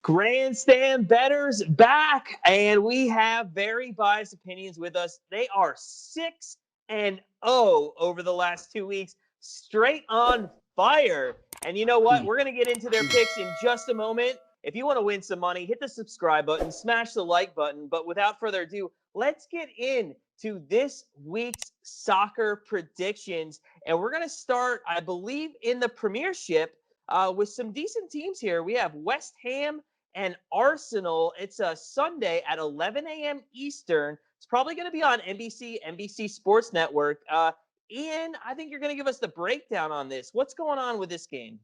Grandstand Bettors back, and we have very biased opinions with us. They are 6-0 over the last 2 weeks, straight on fire. And you know what? We're going to get into their picks in just a moment. If you want to win some money, hit the subscribe button, smash the like button. But without further ado, let's get into this week's soccer predictions. And we're going to start, I believe, in the Premiership with some decent teams here. We have West Ham and Arsenal. It's a Sunday at 11 a.m. Eastern. It's probably going to be on NBC Sports Network. Ian, I think you're going to give us the breakdown on this. What's going on with this game?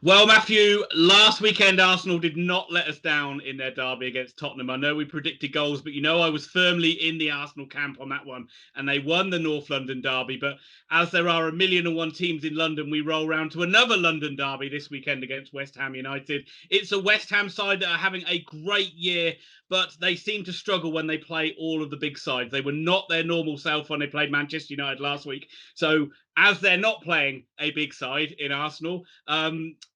Well, Matthew, last weekend Arsenal did not let us down in their derby against Tottenham. I know we predicted goals, but I was firmly in the Arsenal camp on that one, and they won the North London derby. But as there are 1,000,001 teams in London, we roll round to another London derby this weekend against West Ham United. It's a West Ham side that are having a great year, but they seem to struggle when they play all of the big sides. They were not their normal self when they played Manchester United last week. So as they're not playing a big side in Arsenal,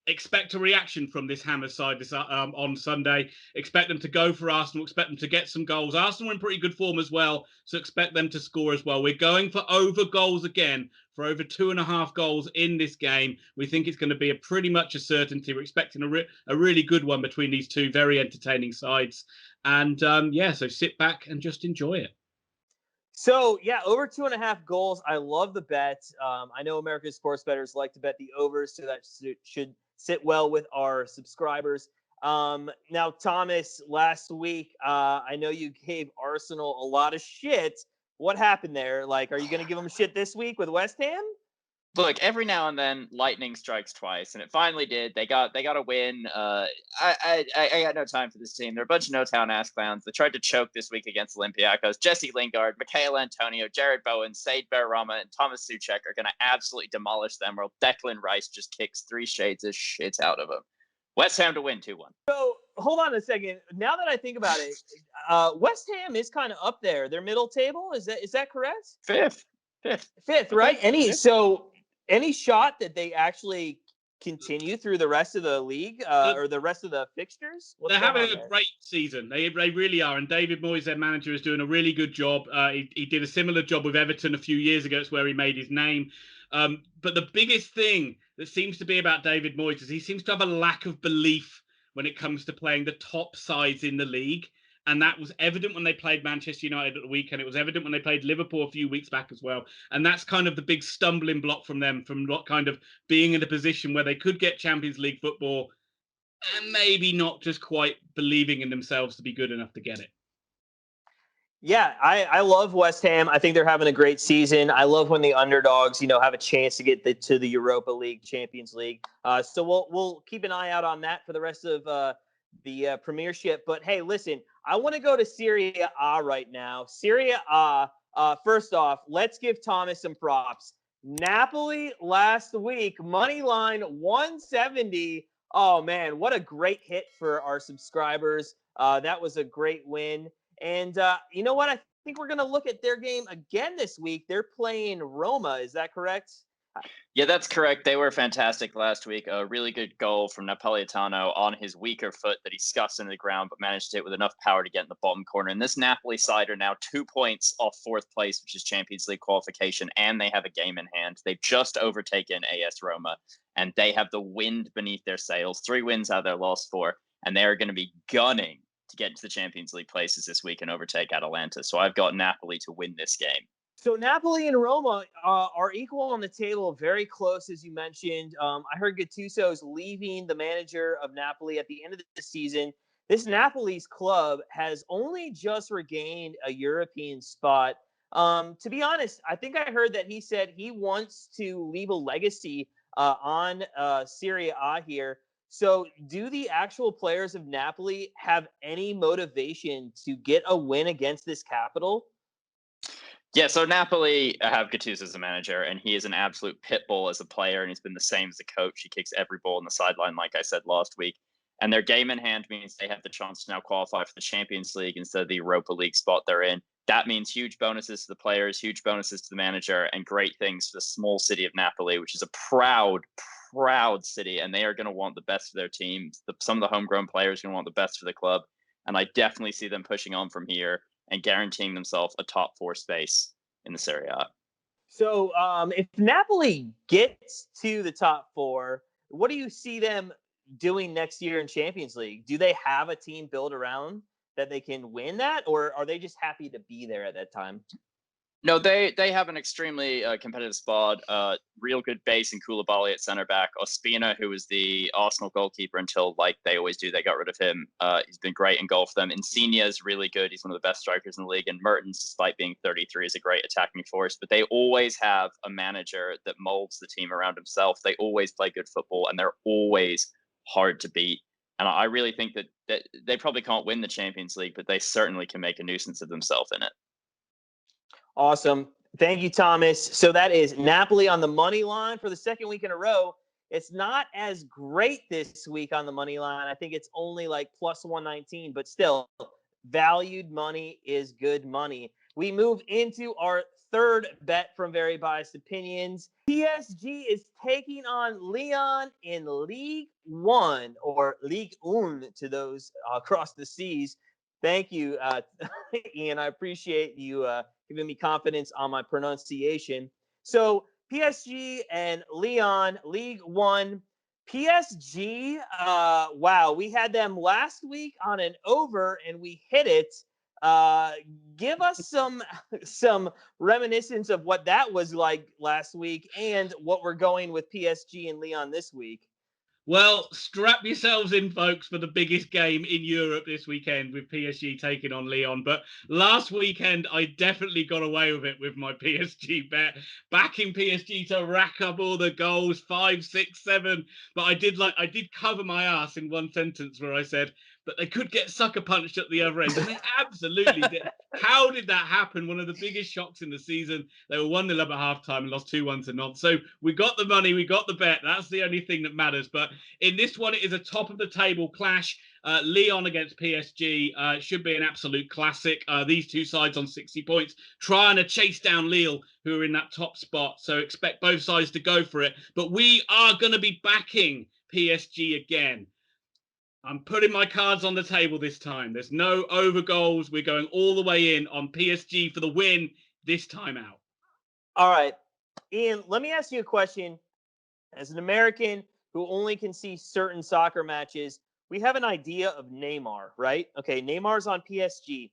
expect a reaction from this Hammer side on Sunday. Expect them to go for Arsenal. Expect them to get some goals. Arsenal are in pretty good form as well, so expect them to score as well. We're going for over goals again, for over 2.5 goals in this game. We think it's going to be pretty much a certainty. We're expecting a really good one between these two very entertaining sides. And so sit back and just enjoy it. So, yeah, over 2.5 goals. I love the bet. I know America's sports bettors like to bet the overs, so that should sit well with our subscribers. Now, Thomas, last week, I know you gave Arsenal a lot of shit. What happened there? Are you going to give them shit this week with West Ham? Look, every now and then lightning strikes twice, and it finally did. They got a win. I got no time for this team. They're a bunch of no-town ass clowns. They tried to choke this week against Olympiacos. Jesse Lingard, Michael Antonio, Jared Bowen, Said Roma, and Thomas Souček are going to absolutely demolish them, while Declan Rice just kicks 3 shades of shit out of them. West Ham to win 2-1. So, hold on a second. Now that I think about it, West Ham is kind of up there. Their middle table, is that correct? Fifth, right? Any shot that they actually continue through the rest of the league or the rest of the fixtures? They're having a great season. They really are. And David Moyes, their manager, is doing a really good job. He did a similar job with Everton a few years ago. It's where he made his name. But the biggest thing that seems to be about David Moyes is he seems to have a lack of belief when it comes to playing the top sides in the league. And that was evident when they played Manchester United at the weekend. It was evident when they played Liverpool a few weeks back as well. And that's kind of the big stumbling block from them, from not kind of being in a position where they could get Champions League football and maybe not just quite believing in themselves to be good enough to get it. Yeah, I love West Ham. I think they're having a great season. I love when the underdogs, have a chance to get to the Europa League, Champions League. So we'll keep an eye out on that for the rest of the Premiership. But hey, listen, I want to go to Serie A right now. Serie A, first off, let's give Thomas some props. Napoli last week, money line 170. Oh, man, what a great hit for our subscribers. That was a great win. And you know what? I think we're going to look at their game again this week. They're playing Roma. Is that correct? Yeah, that's correct. They were fantastic last week. A really good goal from Napolitano on his weaker foot that he scuffs into the ground, but managed to hit with enough power to get in the bottom corner. And this Napoli side are now 2 points off 4th place, which is Champions League qualification, and they have a game in hand. They've just overtaken AS Roma, and they have the wind beneath their sails. 3 wins out of their last 4, and they are going to be gunning to get into the Champions League places this week and overtake Atalanta. So I've got Napoli to win this game. So Napoli and Roma are equal on the table, very close, as you mentioned. I heard Gattuso's leaving the manager of Napoli at the end of the season. This Napoli's club has only just regained a European spot. To be honest, I think I heard that he said he wants to leave a legacy on Serie A here. So do the actual players of Napoli have any motivation to get a win against this capital? Yeah, so Napoli have Gattuso as a manager, and he is an absolute pit bull as a player, and he's been the same as a coach. He kicks every ball on the sideline, like I said last week. And their game in hand means they have the chance to now qualify for the Champions League instead of the Europa League spot they're in. That means huge bonuses to the players, huge bonuses to the manager, and great things for the small city of Napoli, which is a proud proud city, and they are going to want the best for their teams. Some of the homegrown players are going to want the best for the club, and I definitely see them pushing on from here and guaranteeing themselves a top 4 space in the Serie A. So if Napoli gets to the top 4, what do you see them doing next year in Champions League? Do they have a team built around that they can win that, or are they just happy to be there at that time? No, they have an extremely competitive squad. Real good base in Koulibaly at center back. Ospina, who was the Arsenal goalkeeper until, like they always do, they got rid of him. He's been great in goal for them. Insigne is really good. He's one of the best strikers in the league. And Mertens, despite being 33, is a great attacking force. But they always have a manager that molds the team around himself. They always play good football, and they're always hard to beat. And I really think that they probably can't win the Champions League, but they certainly can make a nuisance of themselves in it. Awesome. Thank you, Thomas. So that is Napoli on the money line for the second week in a row. It's not as great this week on the money line. I think it's only like plus 119, but still, valued money is good money. We move into our third bet from Very Biased Opinions. PSG is taking on Lyon in Ligue 1, or Ligue 1 to those across the seas. Thank you, Ian. I appreciate you giving me confidence on my pronunciation. So PSG and Lyon, Ligue 1. PSG, wow, we had them last week on an over, and we hit it. Give us some reminiscence of what that was like last week and what we're going with PSG and Lyon this week. Well, strap yourselves in, folks, for the biggest game in Europe this weekend with PSG taking on Lyon. But last weekend, I definitely got away with it with my PSG bet, backing PSG to rack up all the goals, 5, 6, 7. But I did cover my ass in one sentence where I said that they could get sucker punched at the other end, and they absolutely did. How did that happen? One of the biggest shocks in the season. They were 1-0 at halftime and lost 2-1 to Nantes. So we got the money, we got the bet. That's the only thing that matters. But in this one, it is a top of the table clash. Lyon against PSG should be an absolute classic. These two sides on 60 points, trying to chase down Lille, who are in that top spot. So expect both sides to go for it. But we are going to be backing PSG again. I'm putting my cards on the table this time. There's no over goals. We're going all the way in on PSG for the win this time out. All right. Ian, let me ask you a question. As an American who only can see certain soccer matches, we have an idea of Neymar, right? Okay, Neymar's on PSG,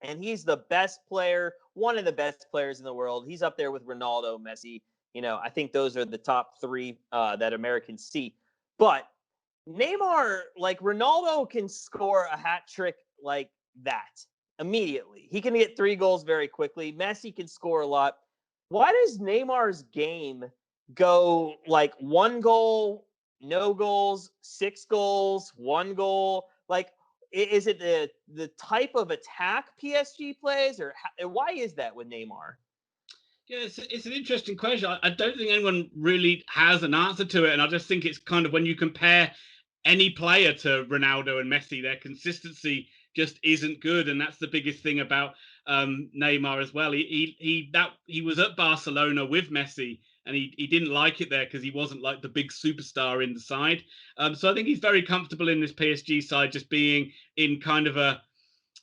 and he's the best player, one of the best players in the world. He's up there with Ronaldo, Messi. I think those are the top 3 that Americans see. But Neymar, like Ronaldo, can score a hat trick like that immediately. He can get 3 goals very quickly. Messi can score a lot. Why does Neymar's game go like 1 goal, no goals, 6 goals, 1 goal? Like, is it the type of attack PSG plays, or why is that with Neymar? Yeah, it's an interesting question. I don't think anyone really has an answer to it. And I just think it's kind of when you compare any player to Ronaldo and Messi, their consistency just isn't good. And that's the biggest thing about Neymar as well. He was at Barcelona with Messi, and he didn't like it there because he wasn't like the big superstar in the side. So I think he's very comfortable in this PSG side, just being in kind of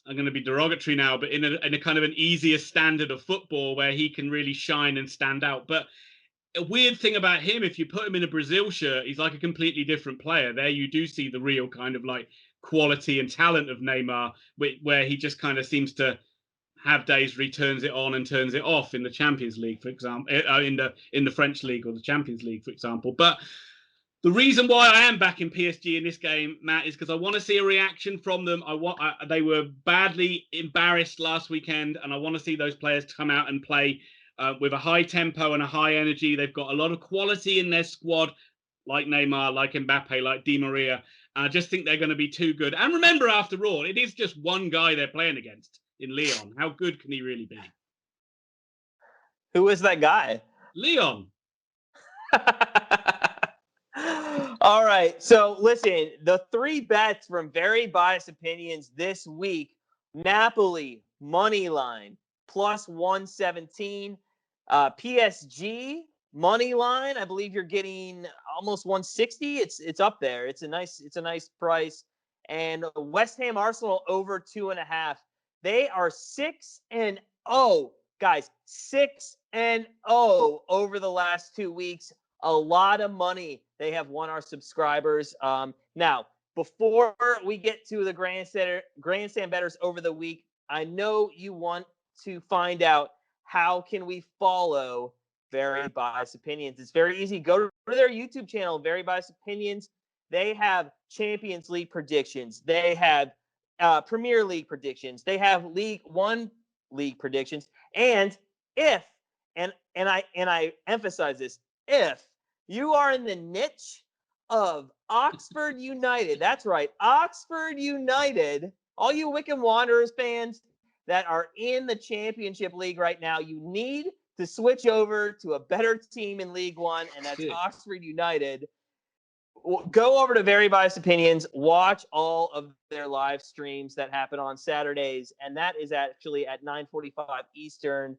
I'm going to be derogatory now, but in a kind of an easier standard of football where he can really shine and stand out. But a weird thing about him, if you put him in a Brazil shirt, he's like a completely different player. There you do see the real kind of like quality and talent of Neymar, where he just kind of seems to have days where he turns it on and turns it off in the Champions League, for example, in the French League or the Champions League, for example. But the reason why I am backing PSG in this game, Matt, is because I want to see a reaction from them. They were badly embarrassed last weekend, and I want to see those players come out and play with a high tempo and a high energy. They've got a lot of quality in their squad, like Neymar, like Mbappe, like Di Maria. I just think they're going to be too good. And remember, after all, it is just one guy they're playing against in Lyon. How good can he really be? Who is that guy? Lyon. All right. So listen, the 3 bets from Very Biased Opinions this week: Napoli money line plus 117, PSG money line, I believe you're getting almost 160. It's up there. It's a nice price. And West Ham Arsenal over 2.5. They are 6-0, guys. 6-0 over the last 2 weeks. A lot of money they have won our subscribers. Now, before we get to the Grandstand Bettors over the week, I know you want to find out how can we follow Very Biased Opinions. It's very easy. Go to their YouTube channel, Very Biased Opinions. They have Champions League predictions. They have Premier League predictions. They have League One league predictions. And if, and I emphasize this, if you are in the niche of Oxford United, that's right, Oxford United, all you Wycombe Wanderers fans that are in the Championship League right now, you need to switch over to a better team in League One, and that's Oxford United. Go over to Very Biased Opinions, watch all of their live streams that happen on Saturdays, and that is actually at 9:45 Eastern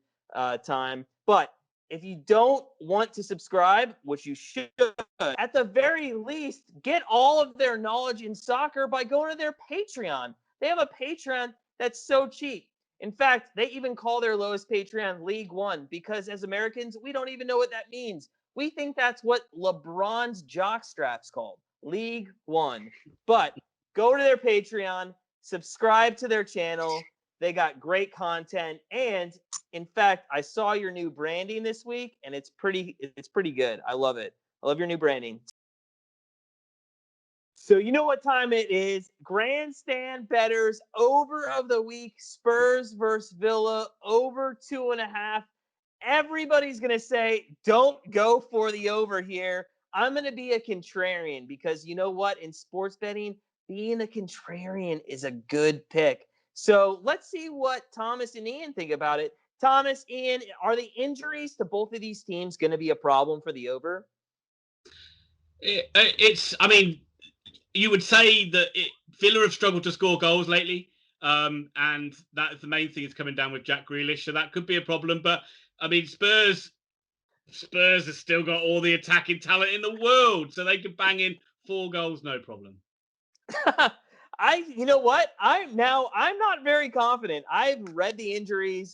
time. But if you don't want to subscribe, which you should, at the very least, get all of their knowledge in soccer by going to their Patreon. They have a Patreon that's so cheap. In fact, they even call their lowest Patreon League One because as Americans, we don't even know what that means. We think that's what LeBron's jockstrap's called, League One. But go to their Patreon, subscribe to their channel. They got great content. And in fact, I saw your new branding this week, and it's pretty good. I love it. I love your new branding. So you know what time it is. Grandstand Bettors over of the week. Spurs versus Villa over 2.5. Everybody's going to say, don't go for the over here. I'm going to be a contrarian because you know what? In sports betting, being a contrarian is a good pick. So let's see what Thomas and Ian think about it. Thomas, Ian, are the injuries to both of these teams going to be a problem for the over? I mean, you would say that Villa have struggled to score goals lately, and that's the main thing is coming down with Jack Grealish, so that could be a problem. But I mean, Spurs have still got all the attacking talent in the world, so they could bang in 4 goals, no problem. You know what? I'm not very confident. I've read the injuries.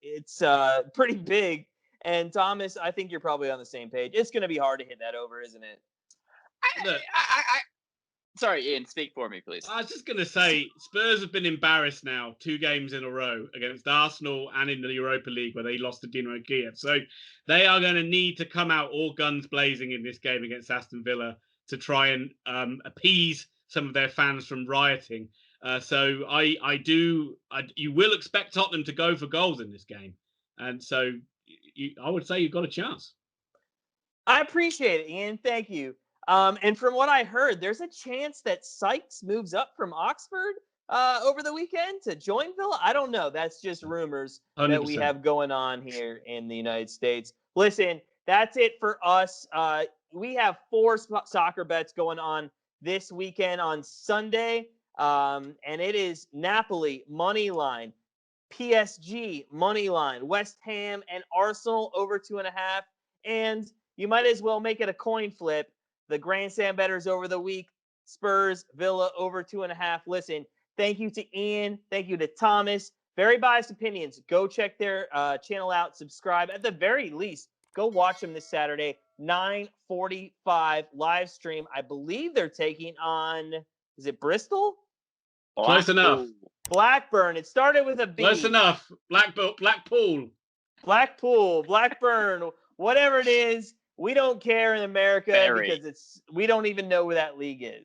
It's pretty big. And Thomas, I think you're probably on the same page. It's going to be hard to hit that over, isn't it? Sorry, Ian, speak for me, please. I was just going to say, Spurs have been embarrassed now 2 games in a row against Arsenal and in the Europa League where they lost to Dinamo Kiev. So they are going to need to come out all guns blazing in this game against Aston Villa to try and appease some of their fans from rioting. So you will expect Tottenham to go for goals in this game. And so I would say you've got a chance. I appreciate it, Ian. Thank you. And from what I heard, there's a chance that Sykes moves up from Oxford over the weekend to join Villa. I don't know. That's just rumors 100%. That we have going on here in the United States. Listen, that's it for us. We have 4 soccer bets going on this weekend on Sunday. And it is Napoli, money line, PSG, money line, West Ham, and Arsenal over 2.5. And you might as well make it a coin flip. The Grandstand Bettors over the week, Spurs, Villa over 2.5. Listen, thank you to Ian. Thank you to Thomas. Very Biased Opinions. Go check their channel out. Subscribe. At the very least, go watch them this Saturday, 9:45 live stream. I believe they're taking on, is it Bristol? Close enough. Blackburn. It started with a B. Close enough. Blackpool. Blackburn. Whatever it is. We don't care in America because we don't even know where that league is.